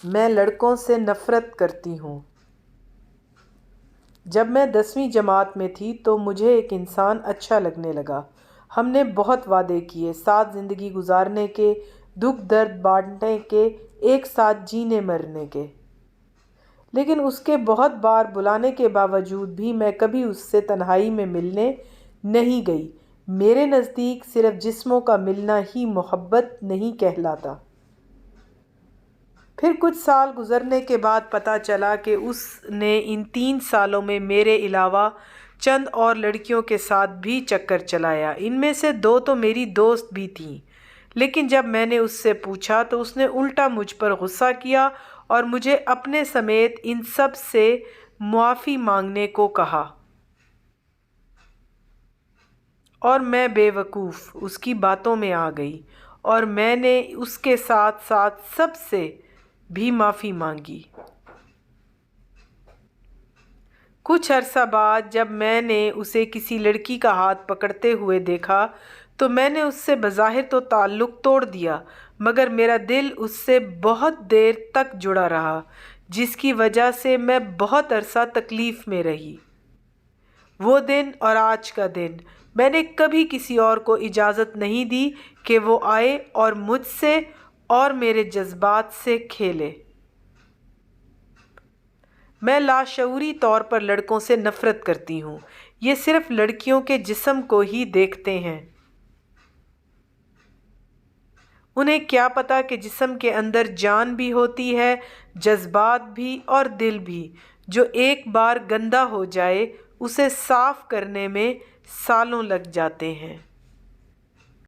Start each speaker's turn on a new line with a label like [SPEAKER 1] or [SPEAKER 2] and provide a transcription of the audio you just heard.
[SPEAKER 1] میں لڑکوں سے نفرت کرتی ہوں۔ جب میں 10ویں جماعت میں تھی تو مجھے ایک انسان اچھا لگنے لگا۔ ہم نے بہت وعدے کیے، ساتھ زندگی گزارنے کے، دکھ درد بانٹنے کے، ایک ساتھ جینے مرنے کے۔ لیکن اس کے بہت بار بلانے کے باوجود بھی میں کبھی اس سے تنہائی میں ملنے نہیں گئی۔ میرے نزدیک صرف جسموں کا ملنا ہی محبت نہیں کہلاتا۔ پھر کچھ سال گزرنے کے بعد پتہ چلا کہ اس نے ان 3 سالوں میں میرے علاوہ چند اور لڑکیوں کے ساتھ بھی چکر چلایا۔ ان میں سے 2 تو میری دوست بھی تھیں، لیکن جب میں نے اس سے پوچھا تو اس نے الٹا مجھ پر غصہ کیا اور مجھے اپنے سمیت ان سب سے معافی مانگنے کو کہا۔ اور میں بے وقوف اس کی باتوں میں آ گئی اور میں نے اس کے ساتھ ساتھ سب سے بھی معافی مانگی۔ کچھ عرصہ بعد جب میں نے اسے کسی لڑکی کا ہاتھ پکڑتے ہوئے دیکھا تو میں نے اس سے بظاہر تو تعلق توڑ دیا، مگر میرا دل اس سے بہت دیر تک جڑا رہا، جس کی وجہ سے میں بہت عرصہ تکلیف میں رہی۔ وہ دن اور آج کا دن، میں نے کبھی کسی اور کو اجازت نہیں دی کہ وہ آئے اور مجھ سے اور میرے جذبات سے کھیلے۔ میں لاشعوری طور پر لڑکوں سے نفرت کرتی ہوں۔ یہ صرف لڑکیوں کے جسم کو ہی دیکھتے ہیں۔ انہیں کیا پتا کہ جسم کے اندر جان بھی ہوتی ہے، جذبات بھی اور دل بھی، جو ایک بار گندا ہو جائے اسے صاف کرنے میں سالوں لگ جاتے ہیں۔